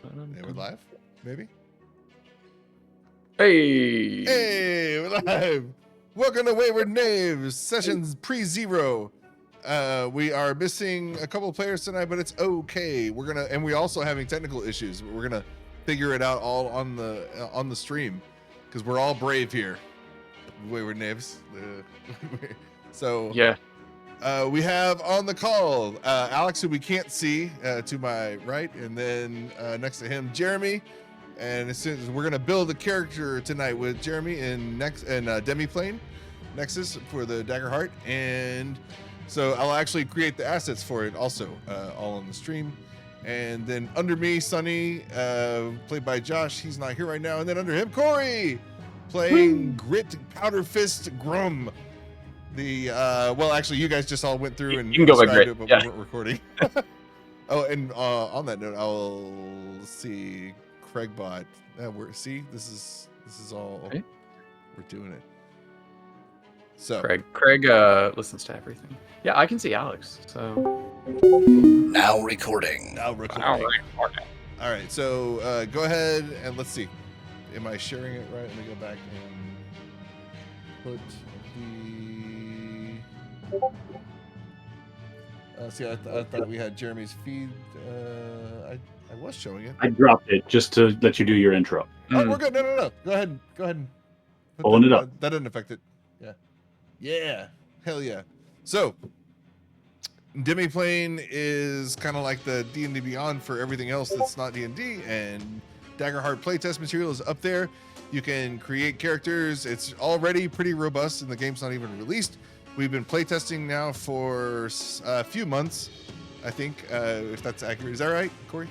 Hey, we're live, maybe? Hey, we're live! Welcome to Wayward Knaves, sessions pre-zero. We are missing a couple of players tonight, but it's okay. And we're also having technical issues. We're gonna figure it out all on the stream, because we're all brave here, Wayward Knaves. So yeah. We have on the call Alex, who we can't see, to my right, and then next to him, Jeremy. And as soon as we're gonna build a character tonight with Jeremy in Demiplane Nexus for the Daggerheart, and so I'll actually create the assets for it also, all on the stream. And then under me, Sunny, played by Josh. He's not here right now. And then under him, Corey, playing Grit Powder Fist Grum. Well, actually, you guys just all went through and you can go by described Grit. it, but we weren't recording. Oh, and on that note, let's see. Craigbot. This is all okay. We're doing it. So Craig listens to everything. Yeah, I can see Alex. So now recording. All right. So go ahead and let's see. Am I sharing it right? Let me go back and put the. See, I thought we had Jeremy's feed. I was showing it. I dropped it just to let you do your intro. Oh, we're good. No. Go ahead. And pulling it up. That didn't affect it. Yeah. Hell yeah. So, Demiplane is kind of like the D&D Beyond for everything else that's not D&D, and Daggerheart playtest material is up there. You can create characters. It's already pretty robust, and the game's not even released. We've been playtesting now for a few months, I think, if that's accurate. Is that right, Corey?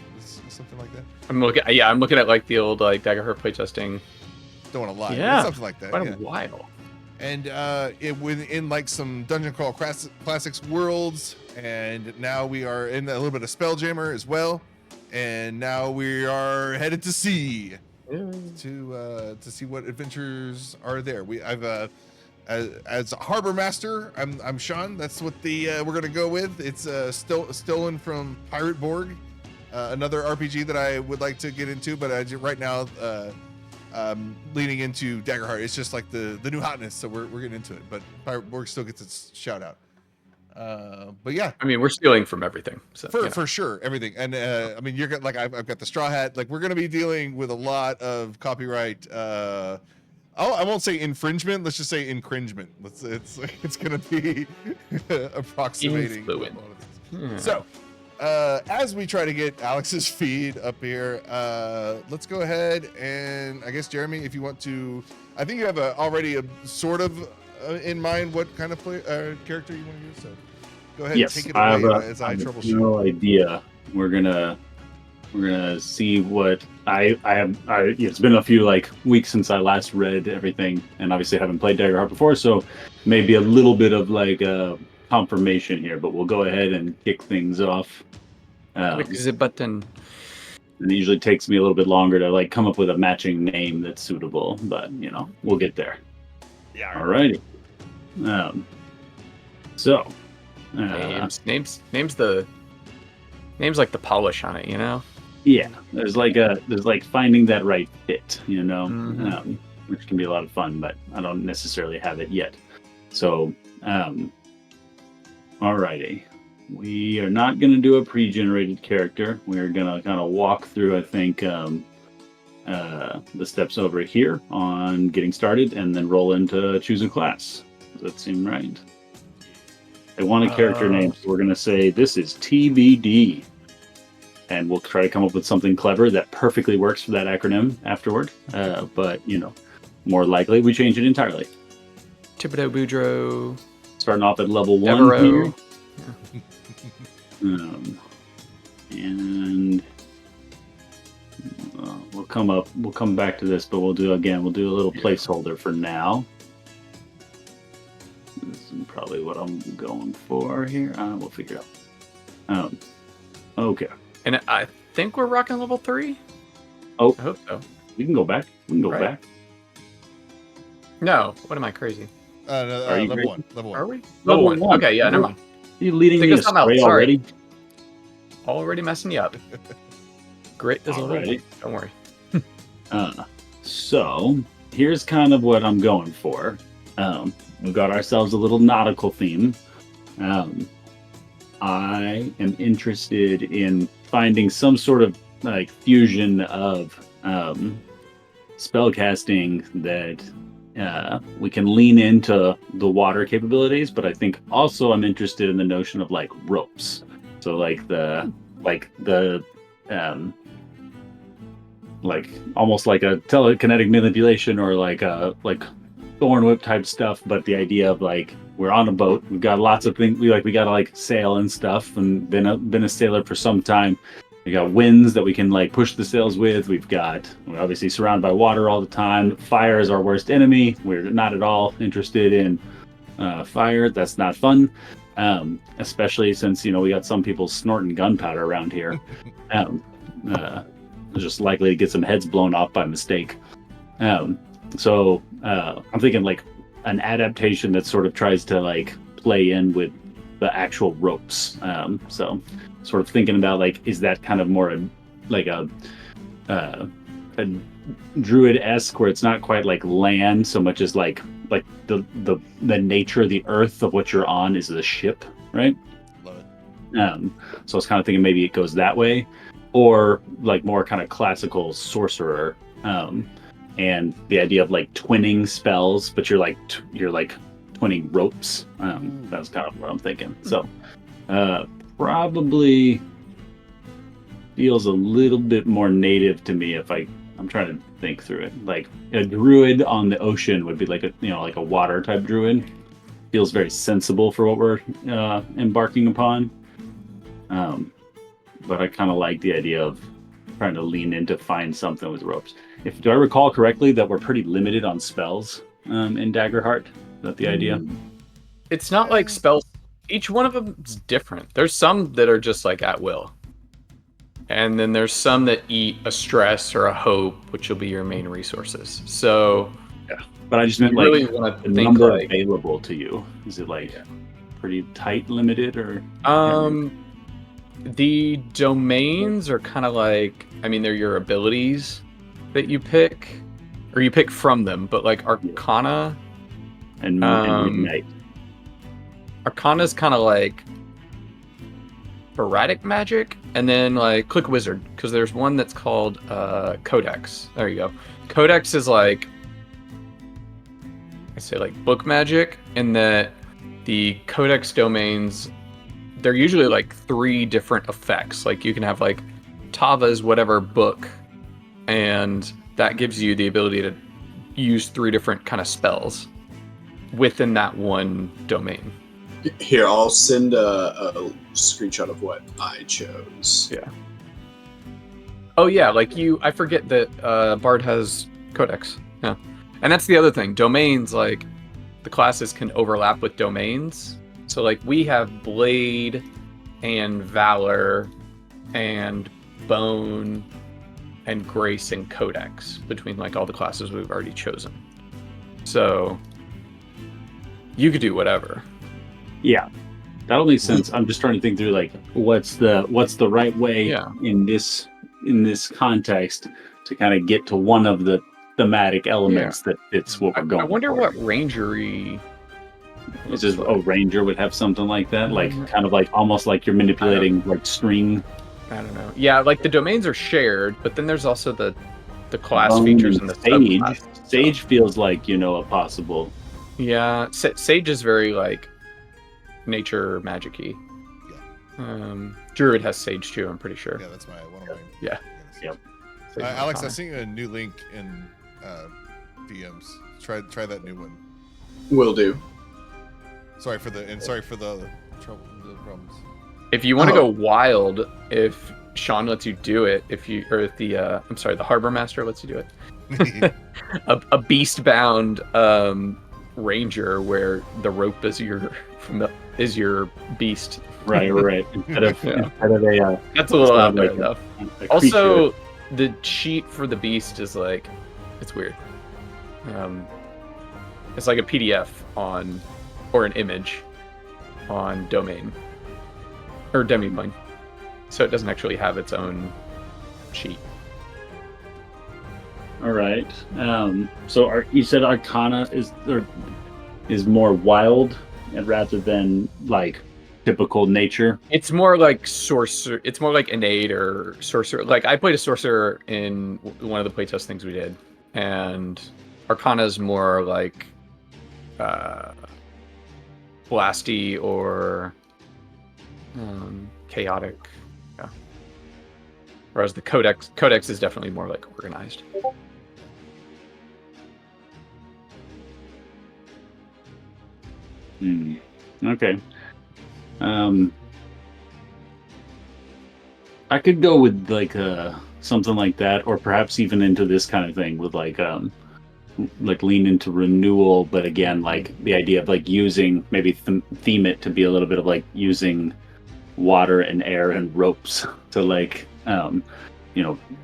Something like that? I'm looking at like the old Daggerheart playtesting. Don't want to lie. Yeah, something like that. Quite a while. And within like some Dungeon Crawl Classics worlds, and now we are in a little bit of Spelljammer as well, and now we are headed to sea to see what adventures are there. As Harbor Master, I'm Sean. That's what we're gonna go with. It's stolen from Pirate Borg, another RPG that I would like to get into, but right now leaning into Daggerheart. It's just like the new hotness, so we're getting into it. But Pirate Borg still gets its shout out. But yeah, I mean, we're stealing from everything, so, for sure, everything. And I mean, you're like I've got the straw hat. Like we're gonna be dealing with a lot of copyright. I won't say infringement. Let's just say incringement. It's gonna be approximating. So, as we try to get Alex's feed up here, let's go ahead and I guess Jeremy, if you want to, I think you have already a sort of in mind what kind of character you want to use. So, go ahead. Yes, and take it away as I troubleshoot. No idea. We're gonna see what I have. It's been a few weeks since I last read everything, and obviously I haven't played Daggerheart before, so maybe a little bit of confirmation here. But we'll go ahead and kick things off. Click the button. And it usually takes me a little bit longer to come up with a matching name that's suitable, but we'll get there. Yeah. Alrighty. So. Names like the polish on it, Yeah, there's finding that right fit, Mm-hmm. Which can be a lot of fun, but I don't necessarily have it yet. So, alrighty, we are not going to do a pre-generated character. We're going to kind of walk through, I think, the steps over here on getting started, and then roll into choose a class. Does that seem right? I want a character name, so we're going to say this is TBD. And we'll try to come up with something clever that perfectly works for that acronym afterward. But, more likely we change it entirely. Thibodeau Boudreaux. Starting off at level 1 Devereaux. here. And we'll come back to this, but we'll do a little placeholder for now. This is probably what I'm going for here. We'll figure it out. Okay. And I think we're rocking level 3. Oh, I hope so. We can go back. Back. No, what am I crazy? Level 1. Are we? Level 1. Okay, yeah, never mind. Are you leading me astray already? Already messing you up. Grit is a little. Alrighty. Don't worry. So here's kind of what I'm going for. We've got ourselves a little nautical theme. I am interested in finding some sort of like fusion of spellcasting that we can lean into the water capabilities, but I think also I'm interested in the notion of like ropes. So like the like almost like a telekinetic manipulation or like a thorn whip type stuff, but the idea of like we're on a boat, we've got lots of things, we gotta like sail and stuff, and been a sailor for some time. We got winds that we can like push the sails with. We're obviously surrounded by water all the time. Fire is our worst enemy. We're not at all interested in fire. That's not fun, especially since we got some people snorting gunpowder around here. Just likely to get some heads blown off by mistake. So I'm thinking like an adaptation that sort of tries to like play in with the actual ropes. So sort of thinking about like, is that kind of more like a druid-esque where it's not quite like land so much as like the nature of the earth of what you're on is the ship, right? Love it. So I was kind of thinking maybe it goes that way, or like more kind of classical sorcerer, and the idea of like twinning spells, but you're like twinning ropes. That's kind of what I'm thinking. So probably feels a little bit more native to me if I'm trying to think through it. Like a druid on the ocean would be like a water type druid. Feels very sensible for what we're embarking upon. But I kind of like the idea of trying to lean in to find something with ropes. Do I recall correctly that we're pretty limited on spells in Daggerheart? Is that the idea? It's not like spells. Each one of them is different. There's some that are just like at will. And then there's some that eat a stress or a hope, which will be your main resources. So, yeah. But I just meant like really the number available to you. Is it like pretty tight limited or? The domains are kind of like, they're your abilities that you pick, or you pick from them. But like Arcana and Midnight. Arcana's kind of like sporadic magic, and then like click wizard, because there's one that's called Codex. There you go. Codex is like, I say like book magic, and that the Codex domains, they're usually like 3 different effects. Like you can have like Tava's whatever book, and that gives you the ability to use 3 different kind of spells within that one domain. Here, I'll send a screenshot of what I chose. Yeah. Oh yeah, like I forget that Bard has Codex. Yeah. And that's the other thing. Domains, like the classes can overlap with domains. So like we have Blade and Valor and Bone and Grace and Codex between like all the classes we've already chosen. So you could do whatever. Yeah, that'll make sense. I'm just trying to think through like what's the right way in this context to kind of get to one of the thematic elements that fits what we're going. I wonder for. what rangery. It's just ranger would have something like that, like kind of like almost like you're manipulating like string. I don't know. Yeah, like the domains are shared, but then there's also the class Bone features and the Sage. subclasses. Sage feels like a possible. Yeah, Sage is very like nature magic-y. Yeah. Druid has Sage too, I'm pretty sure. Yeah, that's one of my. Yeah. Yep. Alex, I sent you a new link in DMs. Try that new one. Will do. Sorry for the problems. If you want to go wild, if Sean lets you do it, the Harbor Master lets you do it. a beast-bound ranger where the rope is your beast. Right. Instead of a. That's a little out there like though. A Also, creature. the cheat for the beast is like, it's weird. It's like a PDF or an image on domain or demiplane, so it doesn't actually have its own sheet. All right. So you said Arcana is more wild and rather than like typical nature. It's more like sorcerer. It's more like innate or sorcerer. Like I played a sorcerer in one of the playtest things we did, and Arcana is more like blasty or chaotic. Yeah. Whereas the Codex is definitely more like organized. Okay. I could go with like something like that, or perhaps even into this kind of thing with like lean into renewal, but again, like the idea of like using maybe theme it to be a little bit of like using water and air and ropes to like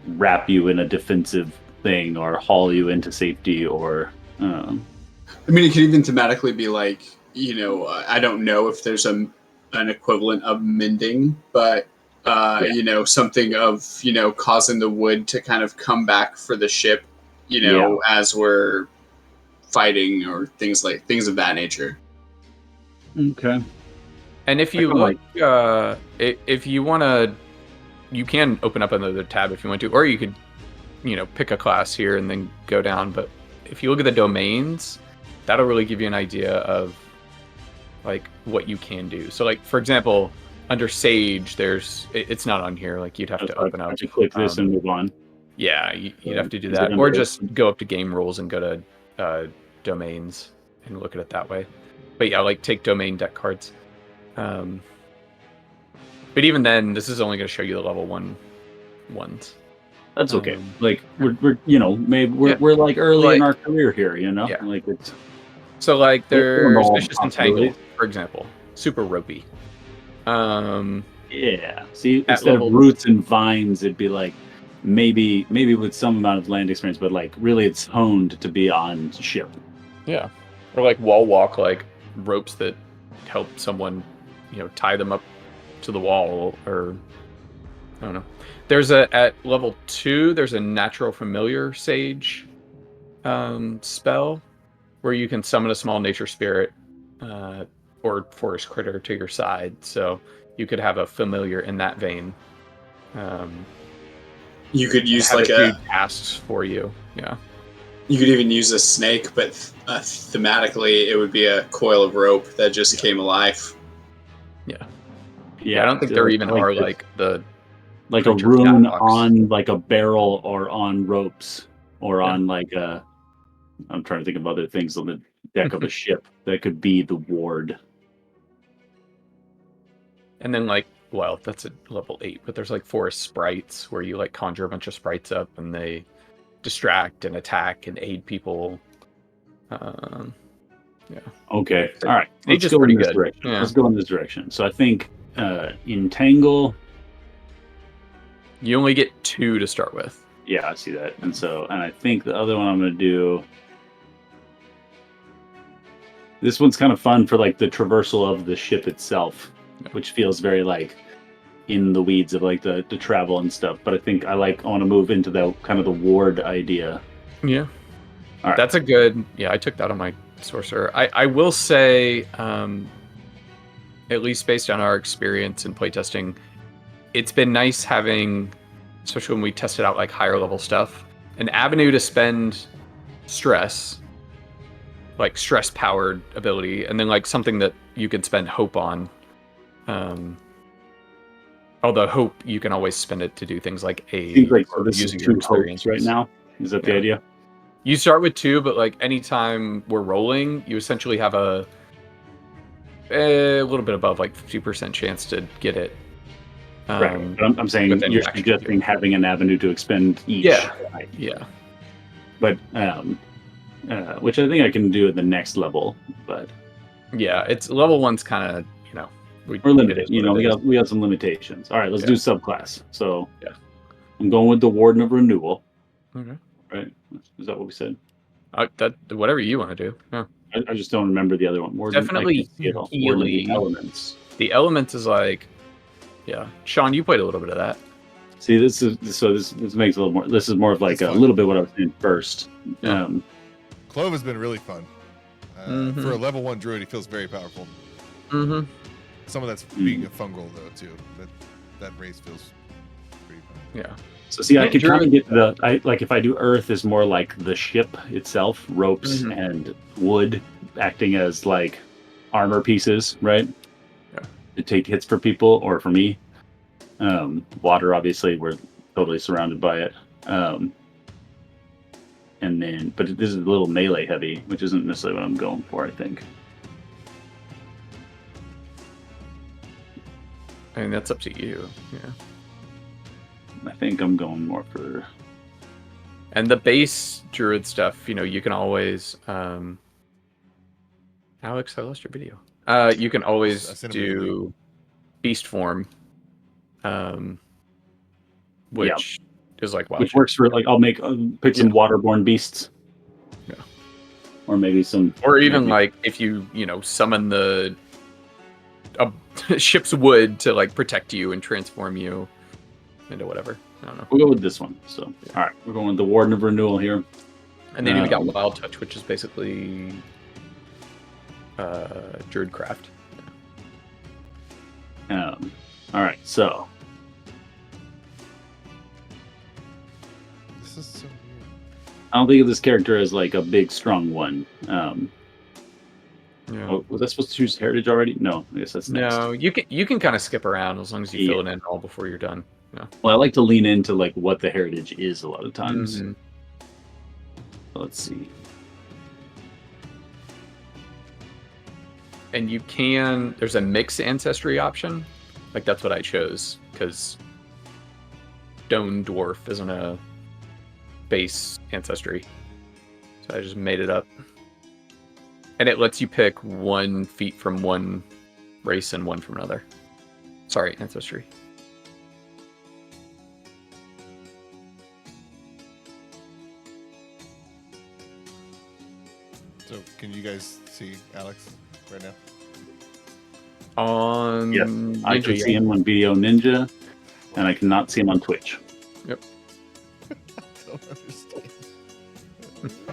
wrap you in a defensive thing or haul you into safety or. I mean, it could even thematically be like, I don't know if there's an equivalent of mending, but something of causing the wood to kind of come back for the ship, as we're fighting or things of that nature. Okay. And if you look, if you want to, you can open up another tab if you want to, or you could, pick a class here and then go down. But if you look at the domains, that'll really give you an idea of like what you can do. So like, for example, under Sage, it's not on here. Like you'd have to open up. To click this and move on. Yeah, you'd have to do that, or just go up to game rules and go to domains and look at it that way. But yeah, like take domain deck cards. But even then, this is only going to show you the level 1 ones. That's okay. Like we're maybe we're like early in our career here, Yeah. Like it's so like there's Vicious Entangled, for example, super ropey. Yeah. See, instead of roots and vines, it'd be like maybe with some amount of land experience, but like really it's honed to be on ship. Yeah. Or like wall walk, like ropes that help someone, tie them up to the wall, or I don't know. There's at level 2, there's a natural familiar sage spell where you can summon a small nature spirit or forest critter to your side. So you could have a familiar in that vein. You could use like tasks for you. Yeah. You could even use a snake, but thematically it would be a coil of rope that just came alive. Yeah, I don't think there even are like the like a rune on like a barrel or on ropes or on like I'm trying to think of other things on the deck of a ship that could be the ward. And then that's at level 8, but there's like forest sprites where you like conjure a bunch of sprites up and they distract and attack and aid people. Yeah. Okay. All right. Let's go in this direction. Yeah. Let's go in this direction. So I think Entangle. You only get 2 to start with. Yeah, I see that. And I think the other one I'm going to do. This one's kind of fun for like the traversal of the ship itself, which feels very like in the weeds of like the travel and stuff. But I think I want to move into the kind of the ward idea. Yeah. All right. That's a good. Yeah, I took that on my sorcerer. I will say, at least based on our experience in playtesting, it's been nice having, especially when we tested out like higher level stuff, an avenue to spend stress, like stress powered ability, and then like something that you can spend hope on. Although hope, you can always spend it to do things like aid. Seems like this is 2 hopes right now. Is that the idea? You start with 2, but like anytime we're rolling, you essentially have a little bit above like 50% chance to get it. Right. But I'm saying you're suggesting having an avenue to expend each. Yeah. Right? Yeah. But which I think I can do at the next level. But yeah, it's level 1's kind of we're limited. We got some limitations. All right, let's do subclass. So I'm going with the Warden of Renewal. Okay. Right? Is that what we said? That whatever you want to do. Yeah. I just don't remember the other one. Warden, definitely Warden of the Elements. The Elements is like, yeah. Sean, you played a little bit of that. See, this makes a little more. This is more of like It's a fun. little bit what I was saying first. Clove has been really fun. Mhm. For a level 1 druid, he feels very powerful. Mm-hmm. Some of that's being a fungal though too. That race feels pretty fun. Yeah. So see, I Yeah, could kind of Druid- get like if I do Earth is more like the ship itself, ropes Mhm. and wood acting as like armor pieces, right? Yeah. To take hits for people or for me. Water, obviously, we're totally surrounded by it. And then, but this is a little melee heavy, which isn't necessarily what I'm going for, I think. I mean, that's up to you. Yeah. I think I'm going more for. And the base druid stuff, you can always. Alex, I lost your video. You can I always sent him a link. do beast form, which is like Which works for like I'll pick some waterborne beasts. Yeah. Or maybe some. Or even like if you summon the ship's wood to like protect you and transform you into whatever. I don't know. We'll go with this one. So, all right, we're going with the Warden of Renewal here. And then you got Wild Touch, which is basically Druidcraft. All right, so This is so weird. I don't think of this character as like a big, strong one. Yeah. Was I supposed to choose Heritage already? No, I guess that's next. No, you can kind of skip around as long as you fill it in all before you're done. Yeah. Well, I like to lean into like what the Heritage is a lot of times. Mhm. Let's see. And there's a mix ancestry option. Like that's what I chose because Stone Dwarf isn't a base ancestry. So I just made it up. And it lets you pick 1 feat from one race and 1 from another. Sorry, ancestry. So can you guys see Alex right now? On Yes, I Ninja, can see him on Video Ninja, and I cannot see him on Twitch. Don't understand.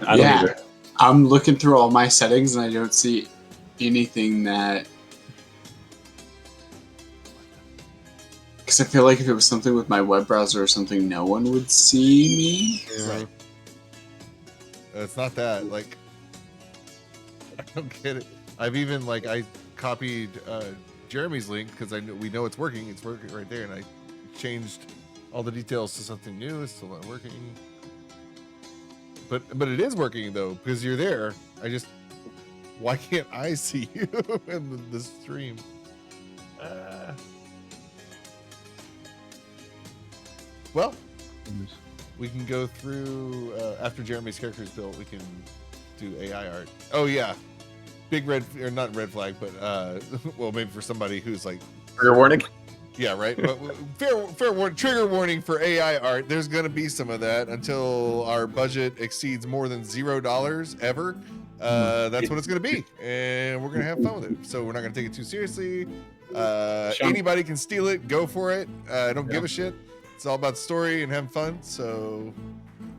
I don't Yeah. either. I'm looking through all my settings and I don't see anything that. Because I feel like if it was something with my web browser or something, no one would see me. Right. It's not that. Like, I don't get it. I've even I copied Jeremy's link because we know it's working. It's working right there, and I changed all the details to something new. It's still not working. But it is working though because you're there. Why can't I see you in the stream? Well, we can go through after Jeremy's character is built. We can do AI art. Oh yeah, big red or not red flag, but well maybe for somebody who's like Trigger warning. yeah right. But fair trigger warning for AI art. There's gonna be some of that until our budget exceeds more than $0 ever. That's what it's gonna be, and we're gonna have fun with it. So we're not gonna take it too seriously. Anybody can steal it. Go for it. I don't give a shit. It's all about the story and having fun. So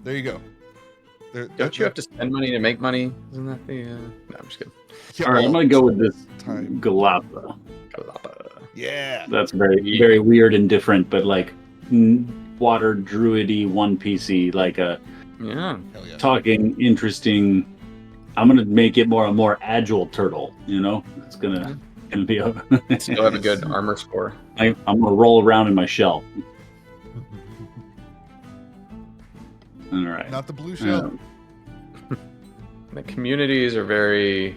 there you go. Don't you have to spend money to make money? Isn't that the? No, I'm just kidding. Yeah, All right, I'm gonna go with this time. Galapa. Yeah. That's very, very weird and different, but like water druidy, one piecey, like a Yeah. Hell yeah. talking, interesting. I'm gonna make it a more agile turtle. It's gonna be a. Still have a good armor score. I'm gonna roll around in my shell. All right. Not the blue shell. The communities are very,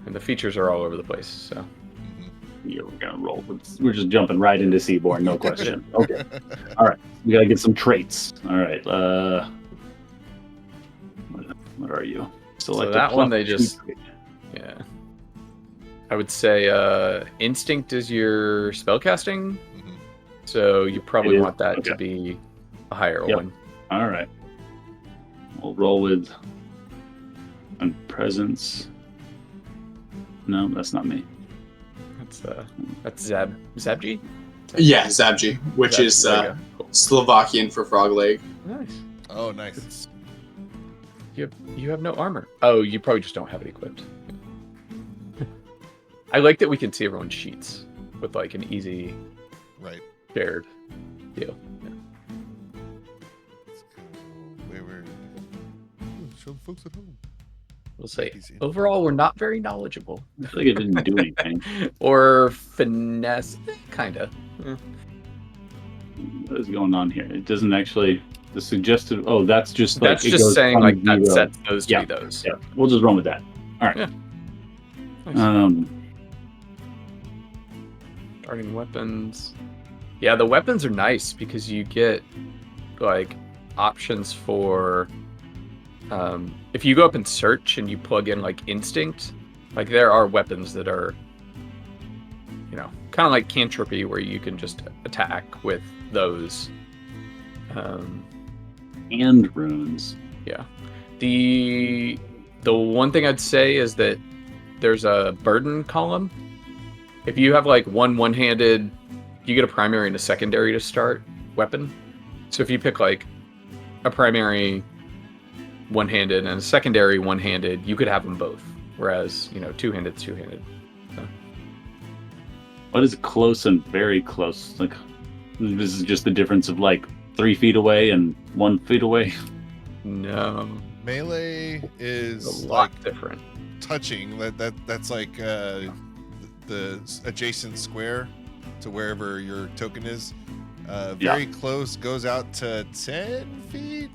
and the features are all over the place. So Yeah, we're gonna roll. We're just jumping right into Seaborn, no question. Okay. All right. We gotta get some traits. All right. What are you? So that one they just. Yeah. I would say instinct is your spellcasting, Mhm. so you probably It is? want that Okay. to be a higher Yep. one. All right. We'll roll with presence. No, that's not me. That's Zabji. Yeah, Zabji, which is There you go. Cool. Slovakian for frog leg. Nice. Oh, nice. You have no armor. Oh, you probably just don't have it equipped. I like that we can see everyone's sheets with like an easy Right. shared deal. Yeah. Let's go Wayward. Ooh, show the folks at home. We'll say Easy. overall we're not very knowledgeable. I feel like it didn't do anything. Or finesse, kinda. What is going on here? It doesn't actually. The suggested. Oh, that's just like That's it just goes saying from like that zero. sets those to Yeah. be those. Yeah, we'll just run with that. All right. Yeah. Nice. Starting weapons. Yeah, the weapons are nice because you get like options for if you go up and search and you plug in like instinct, like there are weapons that are, you know, kind of like cantripy where you can just attack with those. And runes. Yeah. The one thing I'd say is that there's a burden column. If you have like one-handed, you get a primary and a secondary to start weapon. So if you pick like a primary one-handed and a secondary one-handed, you could have them both. Whereas, you know, two-handed's two-handed. So. What is close and very close? Like, this is just the difference of like 3 feet away and 1 feet away. No. Melee It's is a like lot different. touching. That's like the adjacent square to wherever your token is. Very close goes out to 10 feet.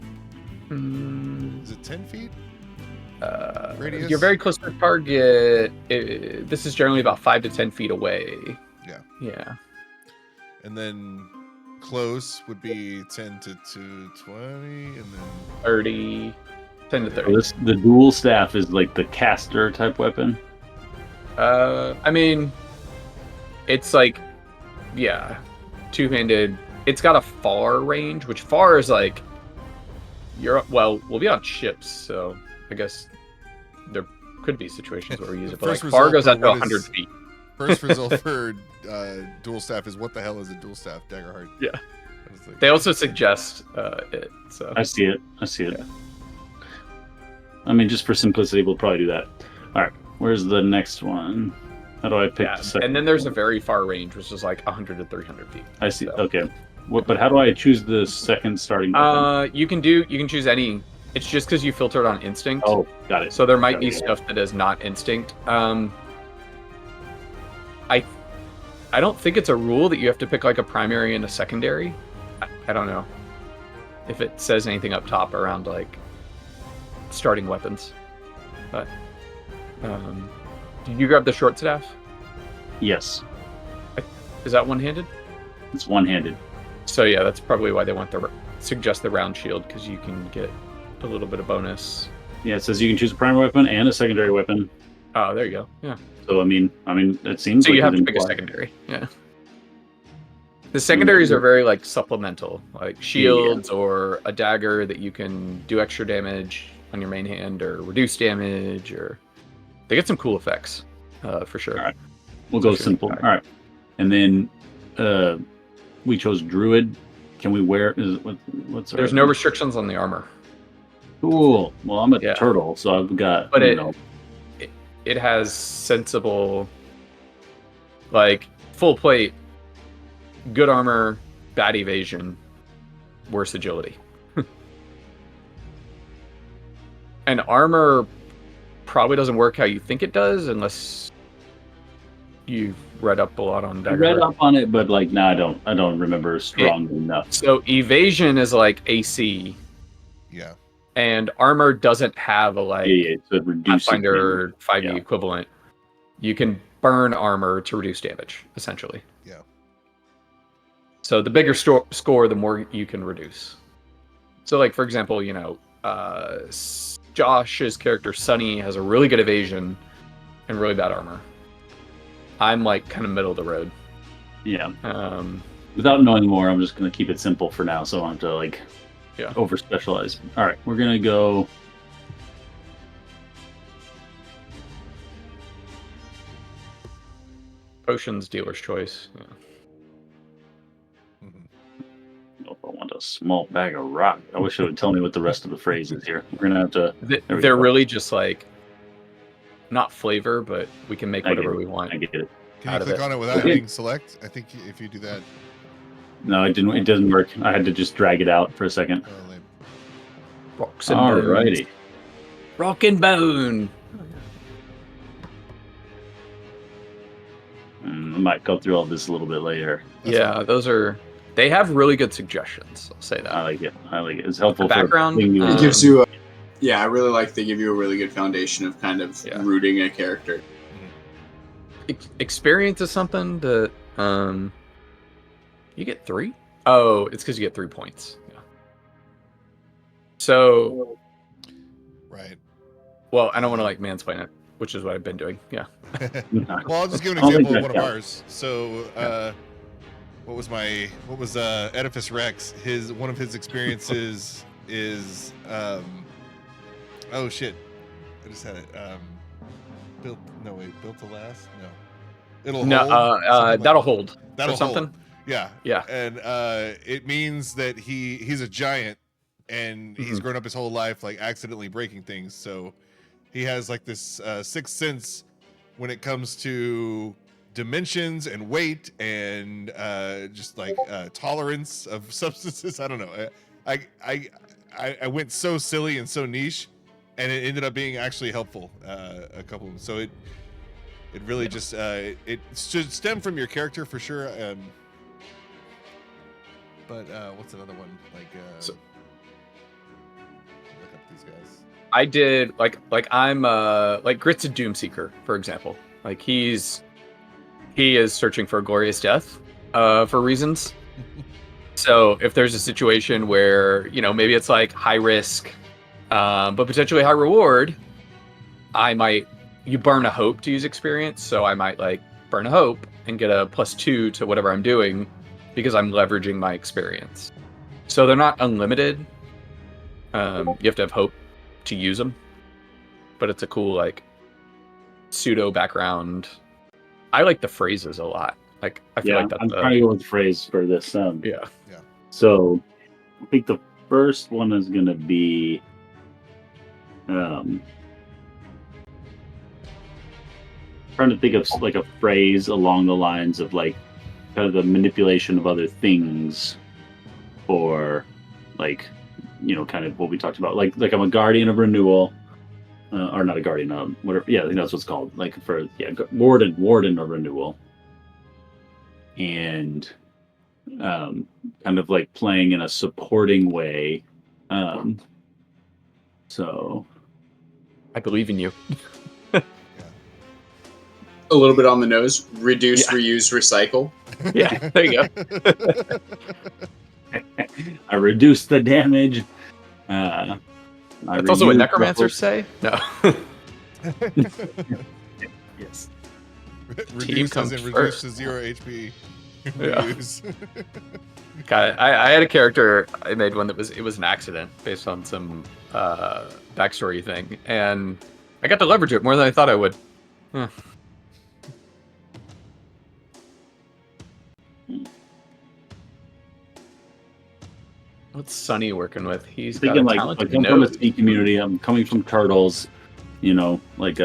Is it 10 feet? Radius? You're very close to the target. This is generally about 5 to 10 feet away. Yeah. Yeah. And then close would be 10 to 20, and then 30. 10 to 30. The dual staff is like the caster type weapon. I mean, it's like, yeah, two-handed. It's got a far range, which far is like, we'll be on ships, so I guess there could be situations where we use it, but like First far result goes for out to what 100 is- feet. first result for dual staff is what the hell is a dual staff? Daggerheart. Yeah. I was like, They also suggest it, so. I see it. Yeah. I mean, just for simplicity, we'll probably do that. All right. Where's the next one? How do I pick Yeah, the second? and then there's a very far range, which is like 100 to 300 feet. I see. So. Okay. But how do I choose the second starting weapon? You can choose any. It's just because you filtered on instinct. Oh, got it. So there might be Yeah. stuff that is not instinct. I don't think it's a rule that you have to pick like a primary and a secondary. I don't know if it says anything up top around like starting weapons. But did you grab the short staff? Yes. Is that one-handed? It's one-handed. So yeah, that's probably why they want suggest the round shield, because you can get a little bit of bonus. Yeah, it says you can choose a primary weapon and a secondary weapon. Oh, there you go. Yeah. So I mean, it seems So like you have it to pick a implies- secondary. Yeah. The secondaries are very like supplemental, like shields or a dagger that you can do extra damage on your main hand or reduce damage, or they get some cool effects for sure. All right. We'll go Sure. simple. All right. And then we chose druid. Can we wear? What's our? There's no restrictions on the armor. Cool. Well, I'm a Yeah. turtle, so I've got. But you it- know, It has sensible, like full plate, good armor, bad evasion, worse agility. And armor probably doesn't work how you think it does unless you've read up a lot on I Daggerheart. read up on it, but like, no, I don't remember strongly enough. So evasion is like AC, yeah. and armor doesn't have a like Yeah, so it reduces Pathfinder 5e Yeah. equivalent. You can burn armor to reduce damage, essentially. Yeah. So the bigger score, the more you can reduce. So, like for example, you know, Josh's character Sunny has a really good evasion and really bad armor. I'm like kind of middle of the road. Yeah. Without knowing more, I'm just gonna keep it simple for now, so I don't have to like over specialize. All right, we're gonna go. Potions, dealer's choice. Yeah. a small bag of rock. I wish it would tell me what the rest of the phrase is here. We're gonna have to. There we They're go. really just like not flavor, but we can make I get whatever it. we want. I get it. Can you Out of click it. on it without Okay. hitting select? I think if you do that, No, it didn't. It doesn't work. I had to just drag it out for a second. lame. Rocks and bones. Alrighty. Rock and bone. I might go through all this a little bit later. That's Yeah, those are. They have really good suggestions. I'll say that. I like it. I like it. It's helpful The background, for It Um, gives you I really like they give you a really good foundation of kind of Yeah. rooting a character. Experience is something that you get 3. Oh, it's because you get 3 points. Yeah. So, Right. well, I don't want to like mansplain it, which is what I've been doing. Yeah. Well, I'll just give an I'll example leave of one that of down. ours. So, what was Edifice Rex? One of his experiences is oh shit, I just had it. Built to last. No, it'll No, hold. something like that'll that. hold. That'll or something. hold. Yeah, Yeah. and it means that he's a giant, and he's Mhm. grown up his whole life like accidentally breaking things. So he has like this sixth sense when it comes to dimensions and weight and just like tolerance of substances. I don't know. I went so silly and so niche, and it ended up being actually helpful. A couple of them. So it really just it should stem from your character for sure. But what's another one like? So- Look up these guys. I did like I'm like Grit's a Doomseeker, for example. Like he is searching for a glorious death for reasons. So if there's a situation where, you know, maybe it's like high risk but potentially high reward, you burn a hope to use experience, so I might like burn a hope and get a +2 to whatever I'm doing because I'm leveraging my experience. So they're not unlimited. You have to have hope to use them, but it's a cool like pseudo background. I like the phrases a lot. Like I feel Yeah, like that's I'm trying to go with the phrase for this. yeah. So I think the first one is going to be trying to think of like a phrase along the lines of like kind of the manipulation of other things, or like, you know, kind of what we talked about. Like I'm a guardian of renewal, or not a guardian of whatever. Yeah, I think that's what's called. Like warden of renewal, and kind of like playing in a supporting way. So I believe in you. A little bit on the nose. Reduce, Yeah. reuse, recycle. Yeah, there you go. I reduce the damage. I That's also what reuse necromancers the say. No. Yes. Reduce comes as in reduce first. to 0 HP. Yeah. Reuse. God, I had a character. I made one that was an accident based on some backstory thing, and I got to leverage it more than I thought I would. Huh. What's Sonny working with? He's got a Thinking like talented I'm from a nose. sea community. I'm coming from turtles, you know, like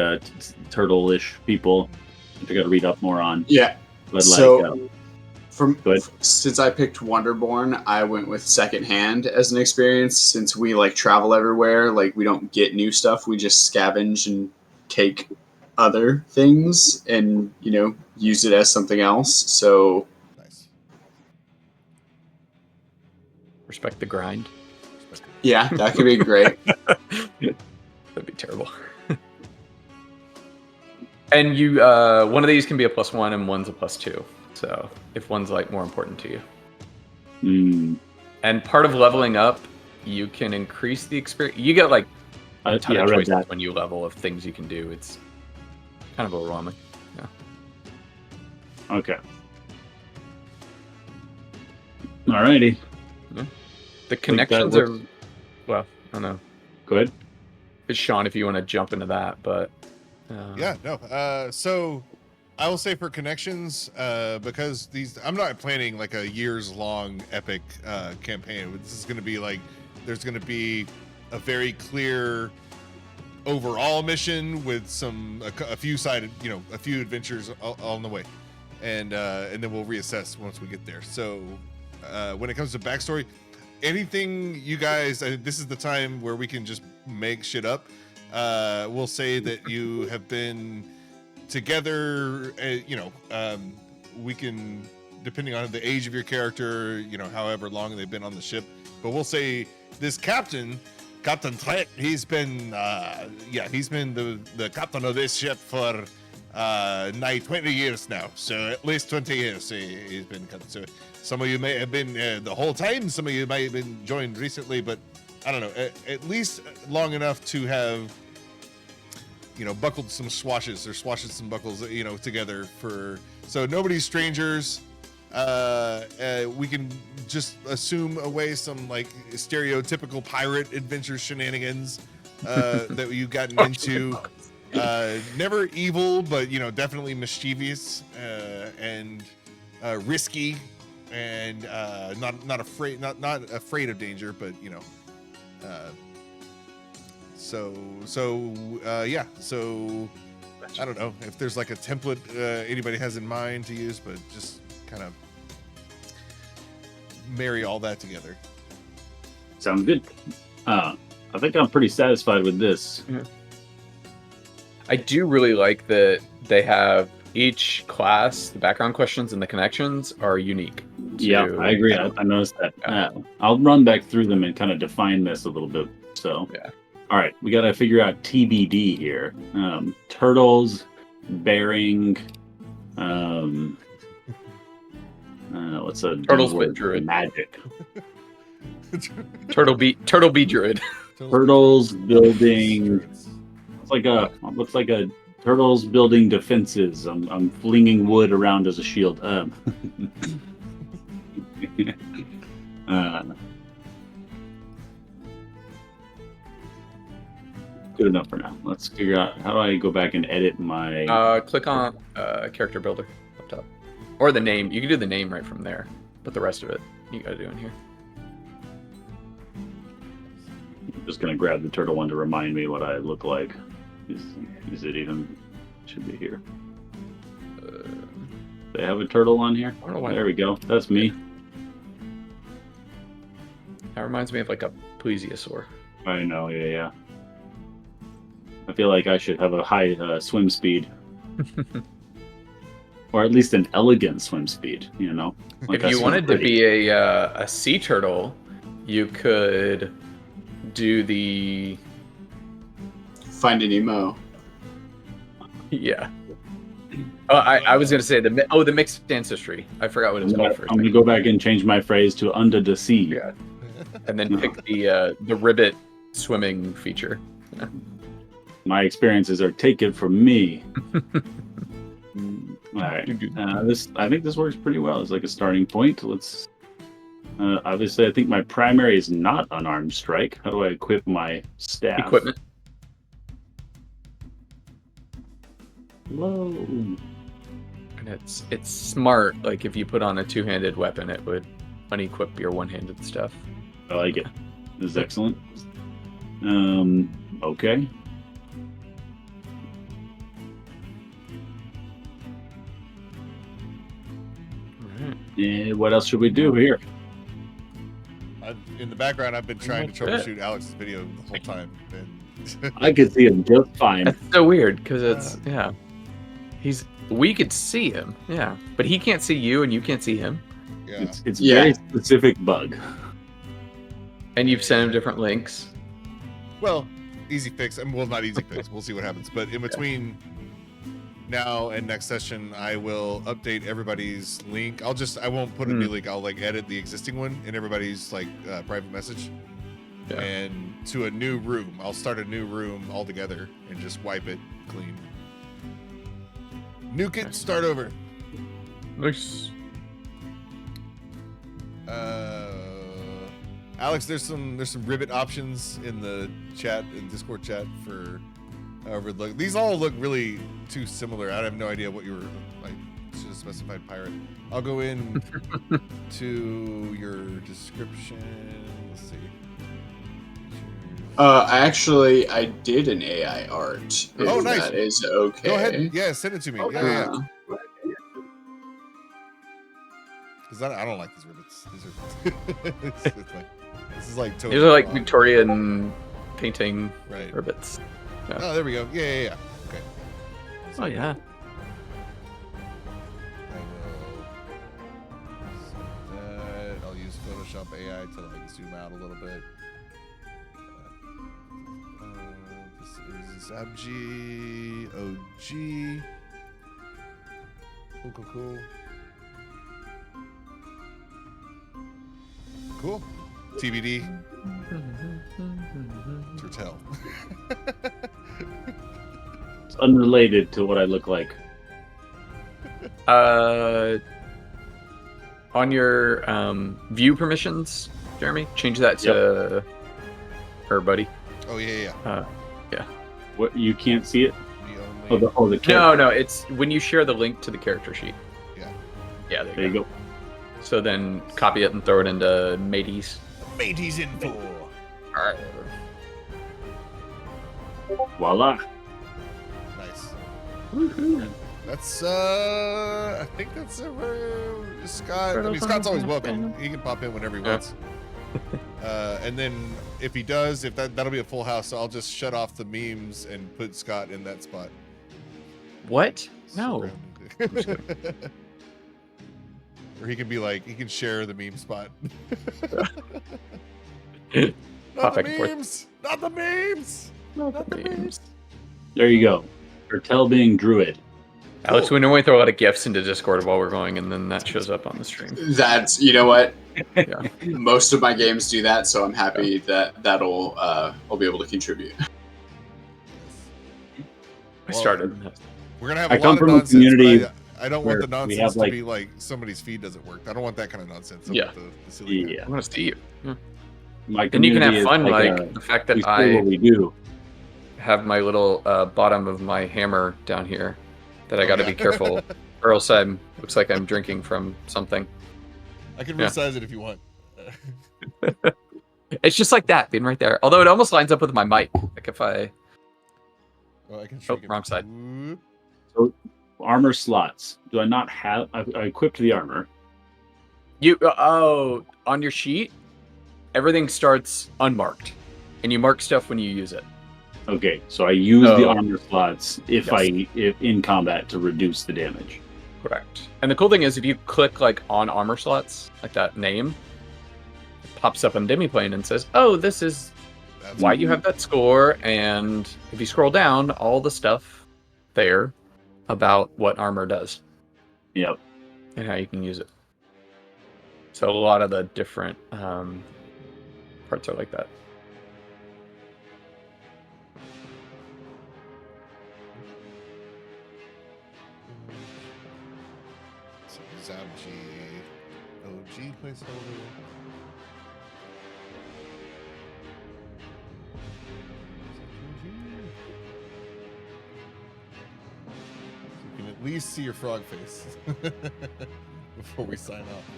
turtle-ish people, which I got to read up more on. Yeah. But So- like, Go ahead. Since I picked Wonderborn, I went with secondhand as an experience. Since we like travel everywhere, like we don't get new stuff, we just scavenge and take other things and, you know, use it as something else. So Nice. Respect the grind. yeah, that could be great. That'd be terrible. And you, one of these can be a +1 and one's a +2. So if one's like more important to you, and part of leveling up, you can increase the experience. You get like a ton yeah, I of read choices that. when you level of things you can do. It's kind of overwhelming. Okay. Alrighty. The connections are, well, I don't know. Go ahead. It's Sean, if you want to jump into that, but Yeah, no. So I will say for connections, because I'm not planning like a years-long epic campaign. This is going to be like, there's going to be a very clear overall mission with a few sided, a few adventures on the way, and then we'll reassess once we get there. So when it comes to backstory, anything you guys, this is the time where we can just make shit up. We'll say that you have been together, we can, depending on the age of your character, however long they've been on the ship, but we'll say this Captain Trek, he's been the captain of this ship for nigh 20 years now, so at least 20 years he's been captain. So some of you may have been the whole time, some of you might have been joined recently, but I don't know, at least long enough to have buckled some swashes or swashed some buckles, together so nobody's strangers. We can just assume away some like stereotypical pirate adventure shenanigans that you've gotten into. Never evil, but definitely mischievous and risky, and not afraid of danger, but So I don't know if there's like a template anybody has in mind to use, but just kind of marry all that together. Sounds good. I think I'm pretty satisfied with this. I do really like that they have each class, the background questions and the connections are unique. Yeah, I agree. I noticed that. I'll run back through them and kind of define this a little bit. So, yeah. All right, we got to figure out TBD here. Turtles, bearing, what's a Turtles word? bit druid. Magic. Turtle bee druid. Turtles building. Looks like a turtles building defenses. I'm flinging wood around as a shield. Good enough for now. Let's figure out how do I go back and edit my. Click on character builder up top, or the name. You can do the name right from there, but the rest of it you got to do in here. I'm just gonna grab the turtle one to remind me what I look like. Is it even? Should be here. They have a turtle on here. I don't know why. There we go. That's me. That reminds me of like a plesiosaur. I know. Yeah. I feel like I should have a high swim speed, or at least an elegant swim speed. Like if you wanted to be a sea turtle, you could do the Finding Nemo. Yeah. Oh, I was gonna say the mixed ancestry. I forgot what it was called first. I'm gonna go back and change my phrase to under the sea. Yeah. And then pick the ribbit swimming feature. Yeah. My experiences are taken from me. All right. I think this works pretty well. It's like a starting point. Let's. Obviously, I think my primary is not unarmed strike. How do I equip my staff? Equipment. Whoa. And it's smart. Like if you put on a two-handed weapon, it would unequip your one-handed stuff. I like it. This is excellent. Okay. What else should we do here? In the background, I've been trying to troubleshoot Alex's video the whole time. And I could see him just fine. That's so weird because it's we could see him, but he can't see you and you can't see him. Yeah. It's a very specific bug. And you've sent him different links. Well, easy fix. Well, not easy fix. We'll see what happens. But in between now and next session, I will update everybody's link. I won't put a new link. I'll like edit the existing one in everybody's like private message, and to a new room. I'll start a new room altogether and just wipe it clean. Nuke it. Start over. Nice. Alex, there's some ribbit options in the chat, in Discord chat, for However, look, these all look really too similar. I have no idea what you were like. Should have specified pirate. I'll go in to your description. Let's see. I did an AI art. Oh, nice. That is okay. Go ahead. Yeah, send it to me. Yeah. Because I don't like these ribbons. These are this is like totally These are like wrong. Victorian painting Right. ribbits. Yeah. Oh, there we go. Yeah. Okay. Oh yeah. I will set that. I'll use Photoshop AI to like zoom out a little bit. This is MG OG. Cool. Cool. TBD. Turtle. It's unrelated to what I look like. On your view permissions, Jeremy, change that to her buddy. Oh yeah. What, you can't see it? The only... The character. No, it's when you share the link to the character sheet. Yeah. Yeah, There you go. So then copy it and throw it into Mateys. Mateys info. Alright. Voila. Nice. Woohoo. That's I think that's it for Scott. I mean, Scott's always welcome. He can pop in whenever he wants. And then if he does, that'll be a full house, so I'll just shut off the memes and put Scott in that spot. What? No. Or he can be like, he can share the meme spot. Pop Not the back and forth. memes! Not the memes! Not the memes! There you go. Turtle being druid. Alex, we normally throw a lot of gifts into Discord while we're going, and then that shows up on the stream. That's, you know what? Yeah. Most of my games do that, so I'm happy that I'll be able to contribute. I started. We're gonna have I a come lot of from a nonsense. community But I don't want the where we nonsense have, to be like somebody's feed doesn't work. I don't want that kind of nonsense. I Yeah. want the silly I want to see you. Yeah. My And you can have community is fun, like a, the fact we that say what I we do. have my little bottom of my hammer down here that I Oh, got to yeah. be careful, or else looks like I'm drinking from something. I can Yeah. resize it if you want. It's just like that, being right there. Although it almost lines up with my mic. Like if I Oh, I can shrink it. wrong side. Whoop. Armor slots. Do I not have? I equipped the armor. On your sheet, everything starts unmarked, and you mark stuff when you use it. Okay, so I use the Oh. armor slots if in combat to reduce the damage. Correct. And the cool thing is, if you click like on armor slots, like that name, it pops up on Demiplane and says, "Oh, this is That's why you have that score." And if you scroll down, all the stuff there about what armor does Yep. and how you can use it. So a lot of the different parts are like that. So Zabg OG placeholder. So you can at least see your frog face before we sign off.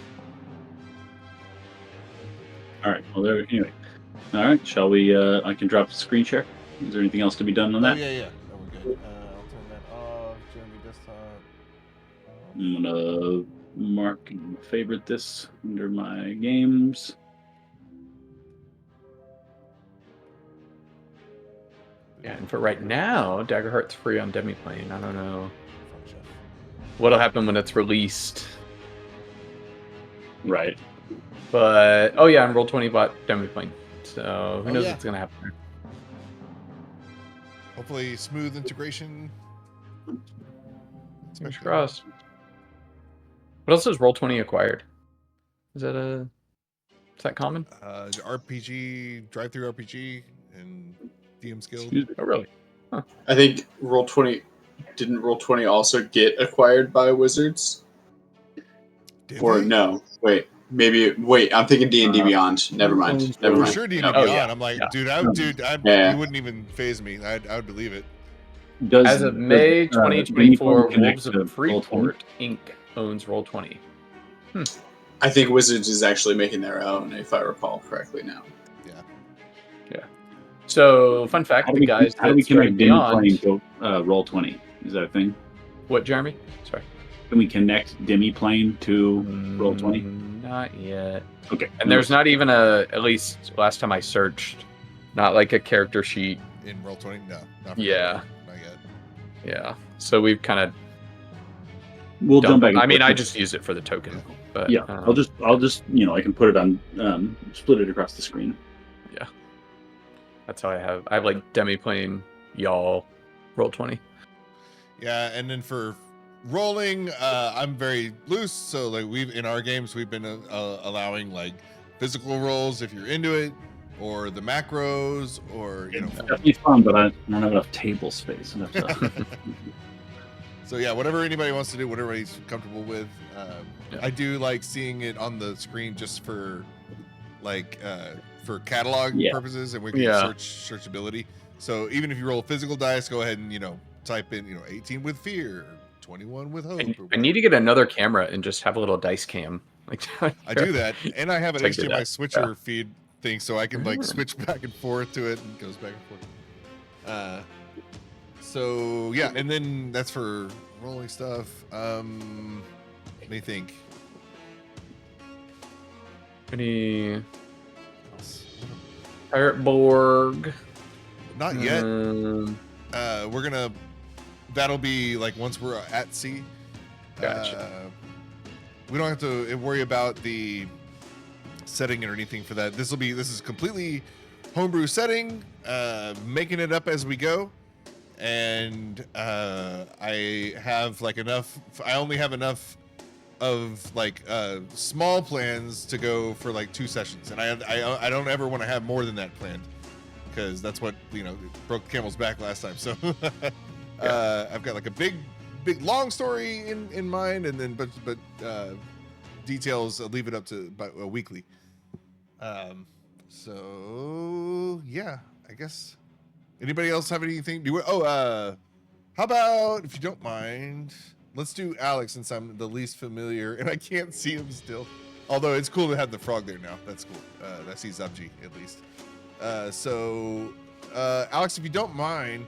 All right. Well, there. Anyway. All right. Shall we? I can drop the screen share. Is there anything else to be done on Oh, that? yeah. No, we're good. I'll turn that off. Jeremy desktop. I'm gonna mark and favorite this under my games. Yeah, and for right now, Daggerheart's free on Demiplane. I don't know Front chef. what'll happen when it's released. Right. But oh yeah, and Roll20 bought Demiplane. So who Oh, knows yeah. what's gonna happen there. Hopefully, smooth integration. Fingers crossed. What else is Roll20 acquired? Is that common? RPG, drive-through RPG, and DM's Guild. Excuse me. Oh really? I think didn't Roll20 also get acquired by Wizards? Did Or they? no? Wait, I'm thinking D&D Beyond. Never mind. For sure, D&D Oh, Beyond. yeah. I'm like, Yeah. dude, Yeah. you wouldn't even phase me. I would believe it. Does As of May Demi Plane 2024, connect Wolves of to Roll20? Freeport Inc. owns Roll20. I think Wizards is actually making their own, if I recall correctly now. So, fun fact: How do the guys how do that we started connect Demi Plane Beyond. to Roll20? Is that a thing? What, Jeremy? Sorry. Can we connect Demi Plane to Roll20? Not yet. Okay. And there's not even at least last time I searched, not like a character sheet. In Roll20? No. Not for Yeah. Not yet. Yeah. So we've kind of. We'll jump back. I mean, I just use it for the token. But Yeah, I'll just I can put it on split it across the screen. Yeah. That's how I have like Demi Plane, y'all, Roll20. Yeah, and then for rolling, I'm very loose. So like in our games, we've been allowing like physical rolls if you're into it, or the macros, or That'd be fun, but I don't have enough table space. Enough So yeah, whatever anybody wants to do, whatever he's comfortable with. Yeah. I do like seeing it on the screen just for like for catalog purposes, and we can searchability. So even if you roll physical dice, go ahead and type in 18 with fear, 21 with hope. I need to get another camera and just have a little dice cam. Like I do that, and I have an It's like HDMI that. switcher feed thing, so I can like switch back and forth to it, and it goes back and forth. So yeah, and then that's for rolling stuff. Let me think. Any Pirate Borg? Not yet. That'll be like once we're at sea. Gotcha. We don't have to worry about the setting or anything for that. This is completely homebrew setting, making it up as we go. And I have like enough. I only have enough of like small plans to go for like 2 sessions, and I don't ever want to have more than that planned, because that's what broke the camel's back last time. So I've got like a big long story in mind, and then but details I'll leave it up to weekly. So yeah, I guess. Anybody else have anything? How about, if you don't mind, let's do Alex, since I'm the least familiar and I can't see him still. Although it's cool to have the frog there now. That's cool. I see Zabji at least. Alex, if you don't mind,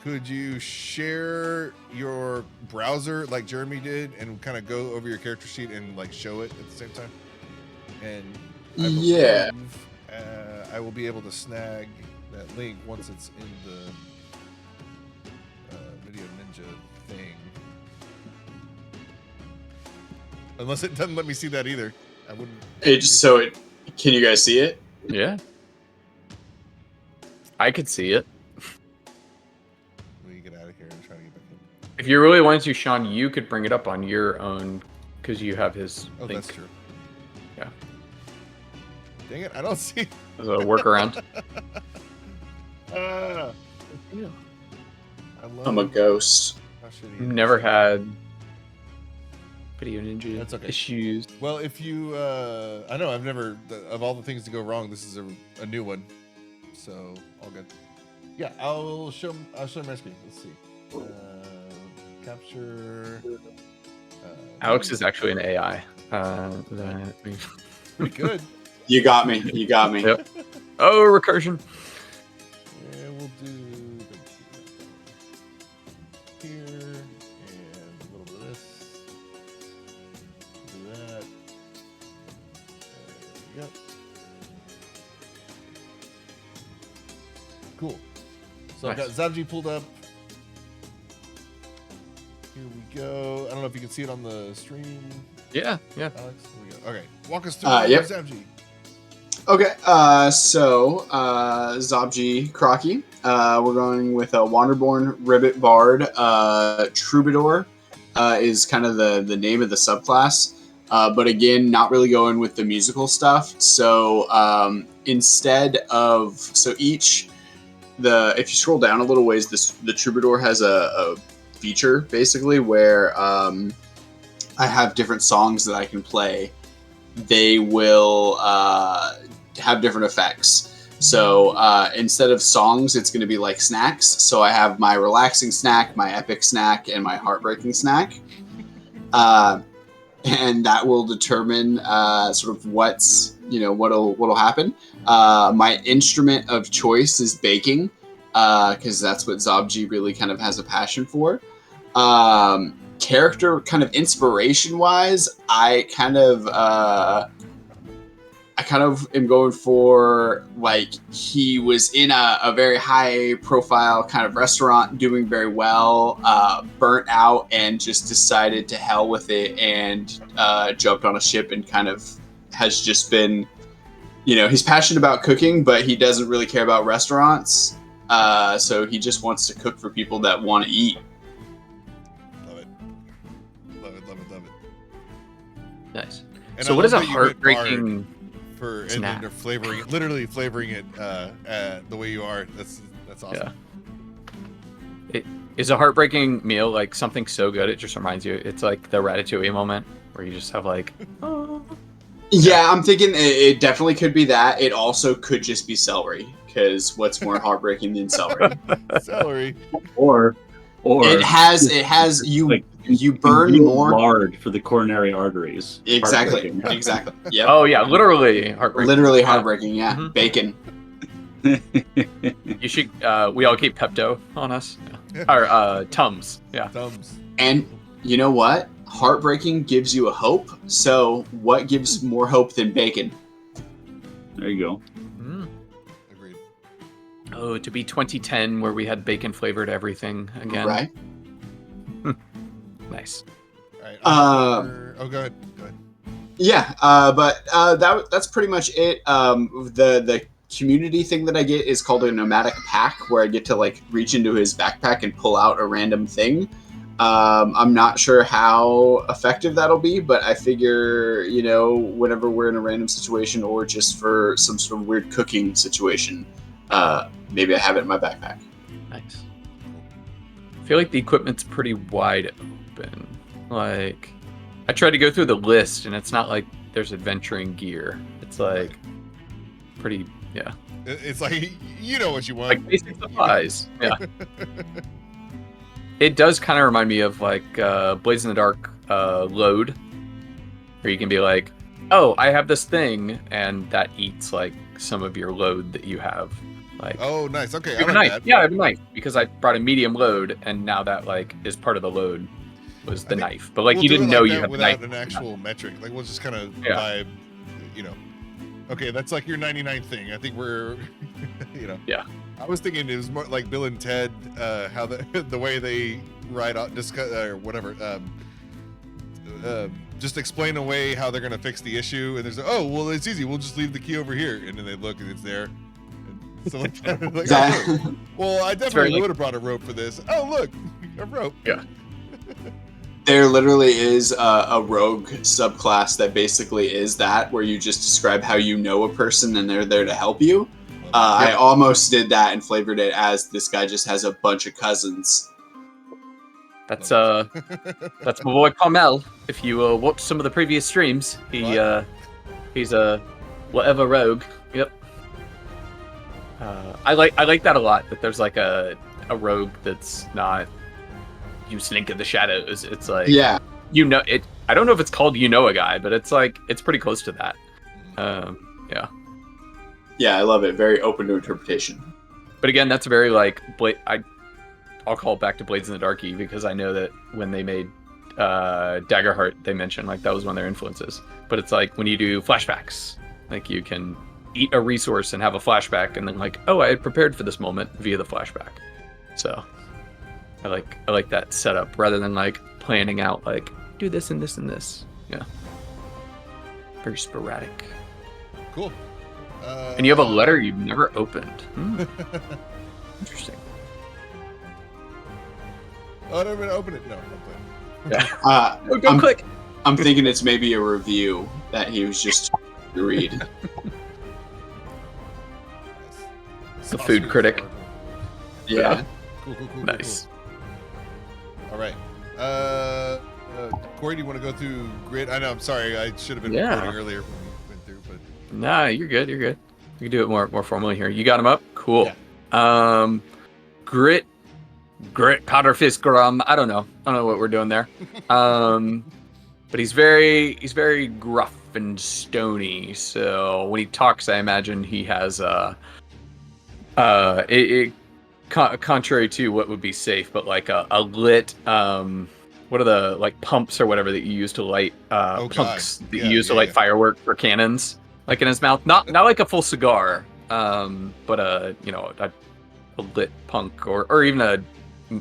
could you share your browser like Jeremy did and kind of go over your character sheet and like show it at the same time? And I believe, I will be able to snag that link once it's in the Video Ninja thing. Unless it doesn't let me see that either. I wouldn't. Can you guys see it? Yeah. I could see it. Let me get out of here and try to get back in. If you really wanted to, Sean, you could bring it up on your own because you have his Oh, link. that's true. Yeah. Dang it, I don't see. As a workaround. Yeah. I'm a ghost. How shitty it is. Never had Video Ninja That's okay. issues. Well, if you, I know I've never, of all the things to go wrong, this is a new one, so all good. Yeah, I'll show my screen. Let's see. Capture. Alex is actually an AI. Pretty good. You got me. Yep. Oh, recursion. Yeah, we'll do here and a little bit of this. Do that. There we go. Cool. So Nice. I've got Zabji pulled up. Here we go. I don't know if you can see it on the stream, Yeah. Alex. Here we go. Okay, walk us through Yep. Zabji. Okay, so Zabji Crocky. We're going with a Wanderborn Ribbit Bard. Troubadour is kind of the name of the subclass. But again, not really going with the musical stuff. So instead of if you scroll down a little ways, the Troubadour has a feature basically where I have different songs that I can play. They will have different effects. So instead of songs, it's going to be like snacks. So I have my relaxing snack, my epic snack, and my heartbreaking snack. And that will determine sort of what'll happen. My instrument of choice is baking, because that's what Zabji really kind of has a passion for. Character kind of inspiration wise, I kind of am going for, like, he was in a very high profile kind of restaurant doing very well, burnt out, and just decided to hell with it and jumped on a ship and kind of has just been, he's passionate about cooking, but he doesn't really care about restaurants. So he just wants to cook for people that want to eat. Love it. Nice. And So I what is love a that you went heartbreaking? and snack? they're literally flavoring it the way you are. That's awesome. Yeah. Is a heartbreaking meal like something so good it just reminds you? It's like the Ratatouille moment where you just have like, oh. Yeah, I'm thinking it definitely could be that. It also could just be celery, because what's more heartbreaking than celery? Celery. Or It has you like, you burn more. lard for the coronary arteries. Exactly. Heartbreaking. Exactly. Yep. Oh yeah, literally heartbreaking. Literally Yeah. heartbreaking. Yeah. Mhm. Bacon. You should. We all keep Pepto on us. Yeah. Or Tums. Yeah. Thumbs. And you know what? Heartbreaking gives you a hope. So what gives more hope than bacon? There you go. Mm. Agreed. Oh, to be 2010 where we had bacon flavored everything again. Right. Nice. All right. Oh, go ahead. Yeah. But that's pretty much it. The community thing that I get is called a nomadic pack, where I get to like reach into his backpack and pull out a random thing. I'm not sure how effective that'll be, but I figure, whenever we're in a random situation or just for some sort of weird cooking situation, maybe I have it in my backpack. Nice. I feel like the equipment's pretty wide open. Like, I tried to go through the list, and it's not like there's adventuring gear. It's like pretty, yeah. It's like, you know what you want. Like basic supplies. Yeah. It does kind of remind me of like Blaze in the Dark load, where you can be like, oh, I have this thing, and that eats like some of your load that you have. Like, Oh, nice. Okay. I I have a like knife. that. Yeah, I have a knife because I brought a medium load, and now that like is part of the load was the think knife. But like We'll you do it didn't like know that you had a without knife. an actual metric. Like, we'll just kind of Yeah. vibe, Okay, that's like your 99 thing. I think we're, Yeah. I was thinking it was more like Bill and Ted, how the way they write out, discuss or whatever, just explain away how they're gonna fix the issue, and there's it's easy. We'll just leave the key over here, and then they look and it's there. And so like, That- well, I very, definitely like- would have brought a rope for this. Oh, look, a rope. Yeah. There literally is a rogue subclass that basically is that, where you just describe how you know a person and they're there to help you. I almost did that and flavored it as this guy just has a bunch of cousins. That's that's my boy Carmel. If you watch some of the previous streams, he's a whatever rogue. Yep. I like that a lot. That there's like a rogue that's not you Slink in the Shadows. It's like Yeah. it. I don't know if it's called a guy, but it's like it's pretty close to that. Yeah. Yeah, I love it. Very open to interpretation. But again, that's very like I'll call it back to Blades in the Darky because I know that when they made Daggerheart, they mentioned like that was one of their influences. But it's like when you do flashbacks, like you can eat a resource and have a flashback, and then like, oh, I had prepared for this moment via the flashback. So I like that setup rather than like planning out like do this and this and this. Yeah, very sporadic. Cool. And you have a letter you've never opened. Interesting. Oh, I'm gonna open it. No, I'm playing. Yeah. Oh, don't click. I'm thinking it's maybe a review that he was just to read. The food critic. Yeah. Cool. Nice. Cool. All right. Corey, do you want to go through grid? I know. I'm sorry. I should have been Yeah. recording earlier when we went through, but Nah, you're good. You're good. We can do it more formally here. You got him up? Cool. Grit powder fist grum. I don't know what we're doing there. But he's very gruff and stony. So when he talks, I imagine he has contrary to what would be safe, but like a lit what are the like pumps or whatever that you use to light punks that you use to light firework for cannons, like in his mouth. Not like a full cigar, but a lit punk or even a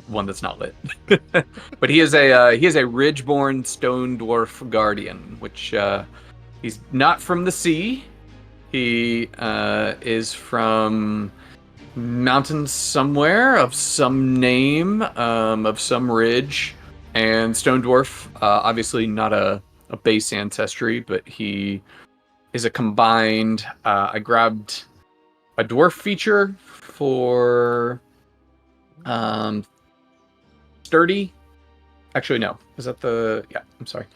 one that's not lit. But he is a Ridgeborn Stone Dwarf Guardian, which he's not from the sea. He is from mountains somewhere of some name, of some ridge. And Stone Dwarf, obviously not a base ancestry, but he is a combined. I grabbed a dwarf feature for sturdy. Actually, no. Is that the? Yeah, I'm sorry.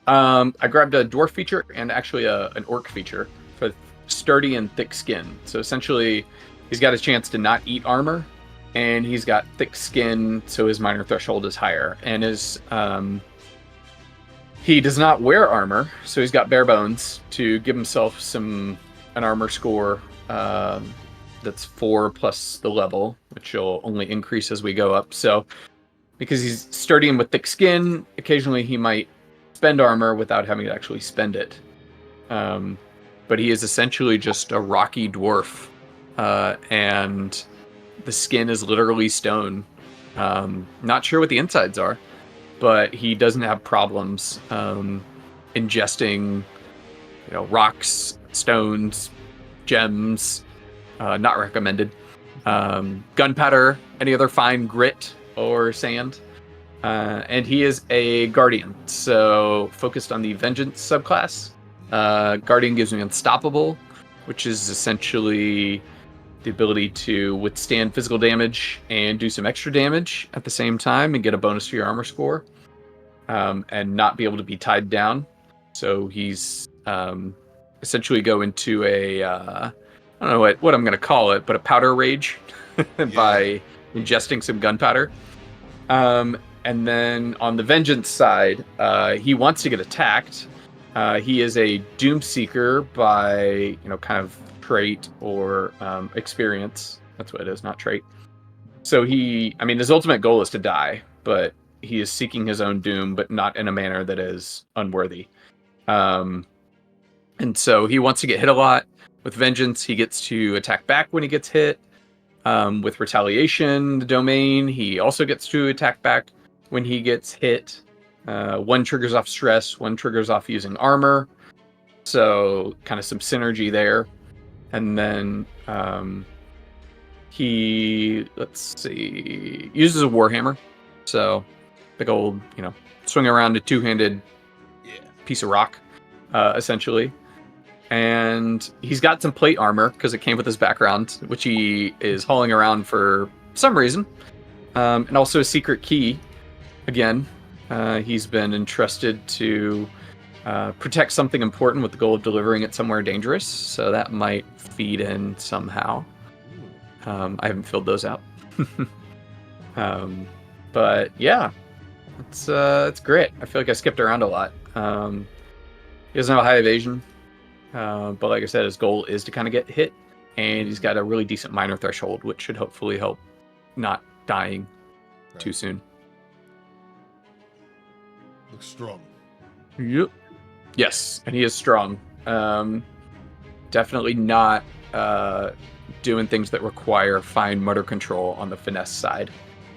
I grabbed a dwarf feature and actually an orc feature for sturdy and thick skin. So essentially, he's got a chance to not eat armor, and he's got thick skin, so his minor threshold is higher. And he does not wear armor, so he's got bare bones to give himself an armor score that's 4 plus the level, which will only increase as we go up. So because he's sturdy and with thick skin, occasionally he might spend armor without having to actually spend it. But he is essentially just a rocky dwarf, and the skin is literally stone. Not sure what the insides are, but he doesn't have problems ingesting, rocks, stones, gems. Not recommended. Gunpowder, any other fine grit or sand. And he is a guardian, so focused on the vengeance subclass. Guardian gives me unstoppable, which is essentially the ability to withstand physical damage and do some extra damage at the same time and get a bonus to your armor score, and not be able to be tied down. So he's essentially go into a I don't know what I'm going to call it, but a powder rage by ingesting some gunpowder. And then on the vengeance side, he wants to get attacked. He is a doom seeker by kind of trait or experience. That's what it is, not trait. So his ultimate goal is to die, but he is seeking his own doom, but not in a manner that is unworthy. And so he wants to get hit a lot. With vengeance, he gets to attack back when he gets hit. With retaliation, the domain, he also gets to attack back when he gets hit. One triggers off stress, one triggers off using armor. So kind of some synergy there. And then he, uses a warhammer. So big old, swing around a two-handed piece of rock, essentially. And he's got some plate armor because it came with his background, which he is hauling around for some reason. And also a secret key. Again, he's been entrusted to protect something important with the goal of delivering it somewhere dangerous. So that might feed in somehow. I haven't filled those out. But yeah, it's great. I feel like I skipped around a lot. He doesn't have a high evasion. But like I said, his goal is to kind of get hit, and he's got a really decent minor threshold, which should hopefully help not dying too soon. Looks strong. Yep. Yes, and he is strong. Definitely not doing things that require fine motor control on the finesse side.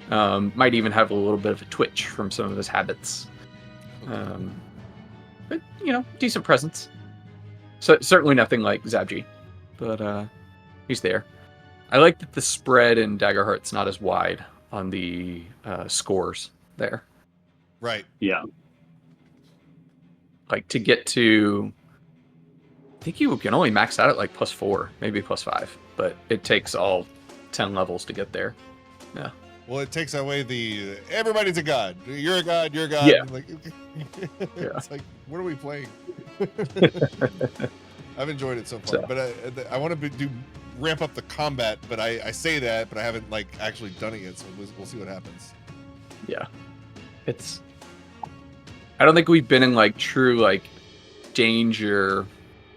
Might even have a little bit of a twitch from some of his habits. But, decent presence. So certainly nothing like Zabji, but he's there. I like that the spread in Daggerheart's not as wide on the scores there. Right. Yeah. Like to get to, I think you can only max out at like +4, maybe +5, but it takes all 10 levels to get there. Yeah. Well, it takes away the everybody's a god. You're a god. You're a god. Yeah. Like, it's like, what are we playing? I've enjoyed it so far, So. but I want to ramp up the combat. But I say that, but I haven't like actually done it yet, so we'll see what happens. Yeah, it's. I don't think we've been in like true like danger,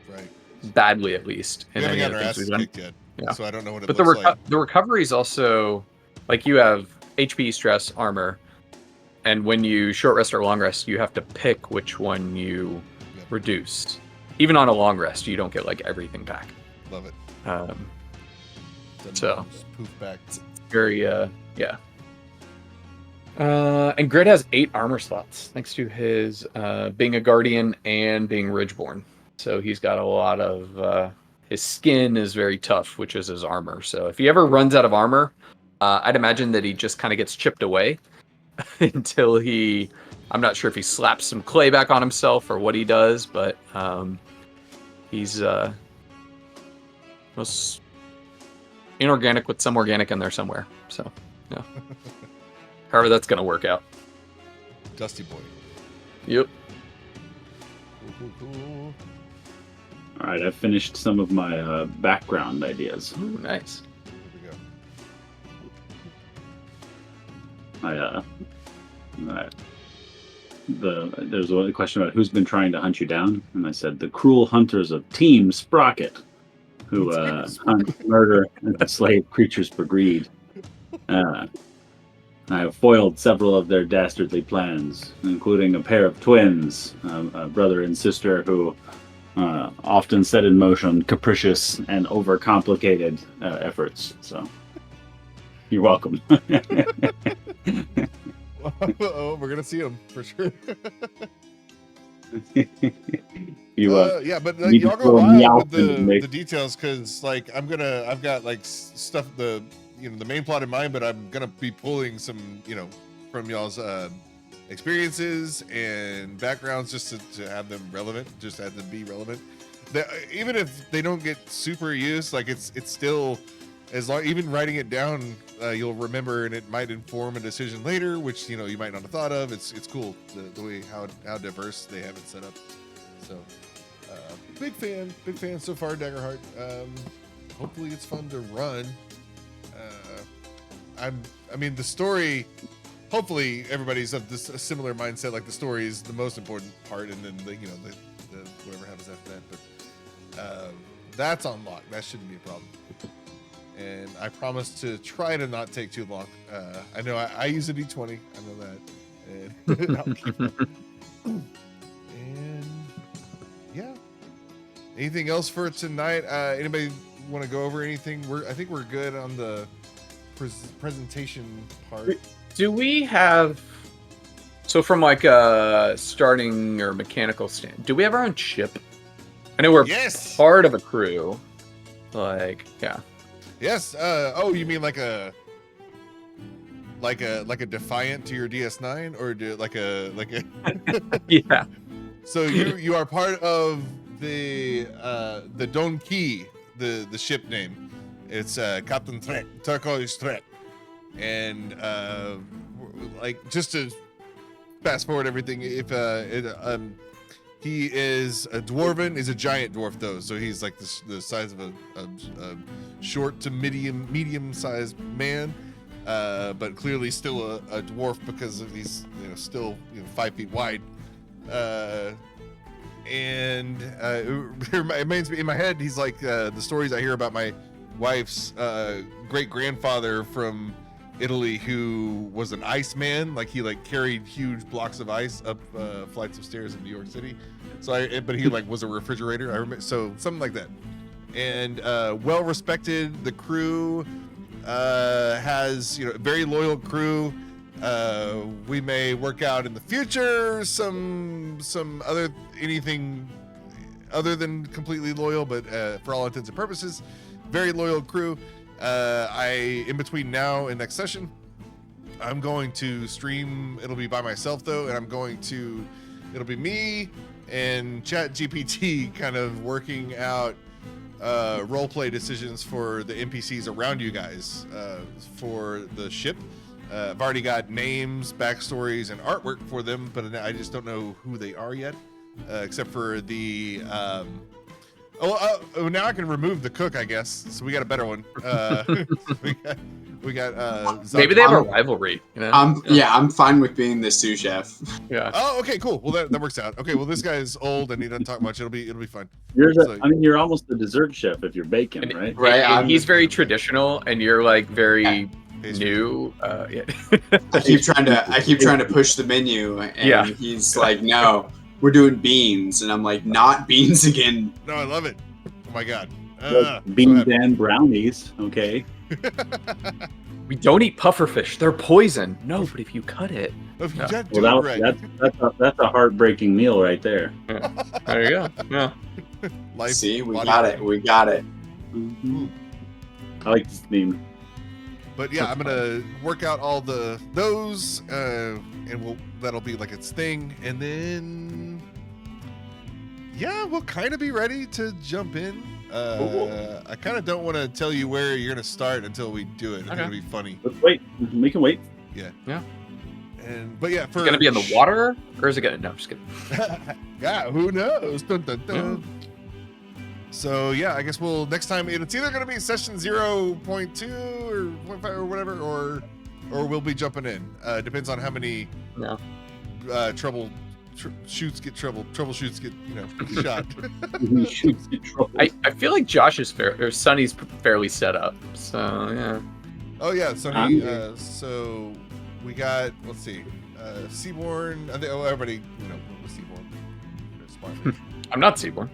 Right. badly at least. We In haven't any of gotten the our things asses we've done. kicked yet, Yeah. so I don't know what it But looks like. the recovery is also like you have HP, stress, armor, and when you short rest or long rest, you have to pick which one you Yep. reduce. Even on a long rest, you don't get like everything back. Love it. Um, Doesn't So. just poof back. very yeah. And Grid has 8 armor slots thanks to his being a guardian and being Ridgeborn. So he's got a lot of his skin is very tough, which is his armor. So if he ever runs out of armor, I'd imagine that he just kind of gets chipped away until I'm not sure if he slaps some clay back on himself or what he does, but he's most inorganic with some organic in there somewhere. So yeah. However that's gonna work out. Dusty boy. Yep. Cool. All right, I've finished some of my background ideas. Ooh, nice. Here we go. There's a question about who's been trying to hunt you down, and I said the cruel hunters of Team Sprocket, who hunt, murder, and enslave creatures for greed. I have foiled several of their dastardly plans, including a pair of twins, a brother and sister who often set in motion capricious and overcomplicated efforts. So, you're welcome. Oh, we're gonna see him for sure. Yeah, but need to y'all throw go me wild out with in the mix. the details, because like I've got like stuff, the main plot in mind, but I'm gonna be pulling some from y'all's experiences and backgrounds just to have them relevant, just have them be relevant. Even if they don't get super used, like it's still, as long, even writing it down, you'll remember, and it might inform a decision later, which you might not have thought of. It's cool the way how diverse they have it set up. So big fan so far, Daggerheart. Hopefully it's fun to run. I mean the story, hopefully everybody's of a similar mindset, like the story is the most important part, and then the whatever happens after that, but that's unlocked. That shouldn't be a problem. And I promise to try to not take too long. I know I use a D20. I know that. And yeah. Anything else for tonight? Anybody want to go over anything? I think we're good on the presentation part. Do we have, so from like a starting or mechanical stand, do we have our own ship? I know we're Yes. part of a crew. Like, yeah. Yes. Oh, you mean like a Defiant to your DS9, or like a Yeah. So you are part of the Don Key, the ship name. It's Captain Trek, Turquoise Trek, and like just to fast forward everything, if he is a dwarven, is a giant dwarf though, so he's like the size of a short to medium sized man, but clearly still a dwarf because he's still 5 feet wide. And it reminds me, in my head, he's like the stories I hear about my wife's great grandfather from Italy, who was an ice man. Like he carried huge blocks of ice up flights of stairs in New York City. But he was a refrigerator. I remember, so something like that. And well respected. The crew has very loyal crew. We may work out in the future some anything other than completely loyal, but for all intents and purposes, very loyal crew. In between now and next session, I'm going to stream. It'll be by myself though, and it'll be me and ChatGPT kind of working out roleplay decisions for the NPCs around you guys for the ship. I've already got names, backstories, and artwork for them, but I just don't know who they are yet, except for the Now I can remove the cook, I guess. So we got a better one. we got Maybe they have a I'm- rivalry. You know? I'm fine with being the sous chef. Yeah. Oh, okay, cool. Well, that works out. Okay, well, this guy's old and he doesn't talk much. It'll be fine. You're almost the dessert chef if you're baking, And- right? Right, And I'm- he's very traditional, and you're like very Pastry. new. Yeah. I keep trying to push the menu, and Yeah. he's like, "No, we're doing beans," and I'm like, "Not beans again." No, I love it. Oh my god. Beans and brownies, okay. We don't eat pufferfish. They're poison. No, but if you cut it, Well, that's a heartbreaking meal right there. there you go. Yeah. Life, See, we body, got it. We got it. Mhm. I like this theme. But yeah, I'm gonna work out all those, and that'll be like its thing, and then yeah, we'll kind of be ready to jump in. I kind of don't want to tell you where you're gonna start until we do it. It's gonna be funny. Let's wait. We can wait. But yeah, It's gonna be in the water, or is it gonna? No, I'm just kidding. yeah, who knows? Dun, dun, dun. So yeah, I guess next time it's either gonna be session 0.2 or 0.5 or whatever, or we'll be jumping in. Depends on how many troubleshoots get shot. I feel like Josh is or Sonny's fairly set up. So yeah. Oh yeah, Sonny. So we got, let's see, Seaborn. I think everybody was Seaborn. Smart. I'm not Seaborn.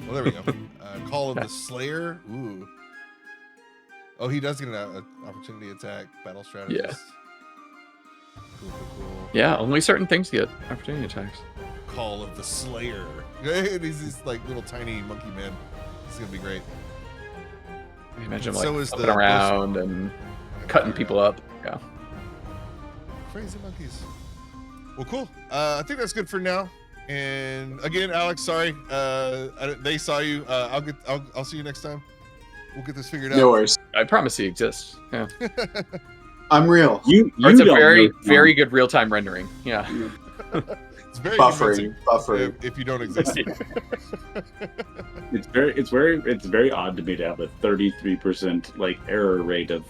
Well, there we go. Call of the Slayer. Ooh. Oh, he does get an opportunity attack. Battle strategist. Yeah. Cool. Yeah, only certain things get opportunity attacks. Call of the Slayer. And he's this like little tiny monkey man. It's gonna be great. I imagine And like so is flipping the- around and cutting people up. Yeah. Crazy monkeys. Well, cool. I think that's good for now. And again, Alex, sorry. They saw you. I'll see you next time. We'll get this figured out. No worries. I promise he exists. Yeah. I'm real. You It's a don't very, know. very good real-time rendering. Yeah. It's very Buffering. convincing if you don't exist. It's very odd to me to have a 33% like error rate of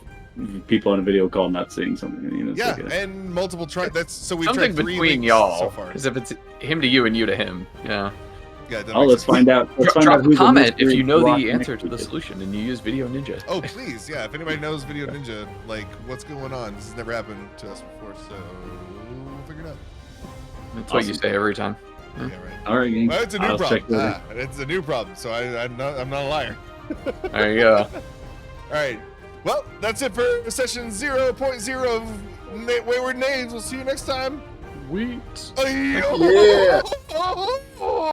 people on a video call not seeing something. It's Yeah, like and multiple tries. So we Something tried 3 between links y'all. so far. Because if it's him to you and you to him, yeah. Yeah, that oh, makes let's sense. find out. Let's find Drop out a who the comment if mystery you know rock the answer to the is. solution and you use Video Ninja. Oh, please, yeah. If anybody knows Video Ninja, like, what's going on? This has never happened to us before, so we'll figure it out. That's what you Awesome. say every time. Yeah, right. All right, gang. Well, it's a new I'll check problem. later. It's a new problem, so I'm not a liar. There you go. All right. Well, that's it for session 0.0 of Wayward Knaves. We'll see you next time. Sweet. Yeah.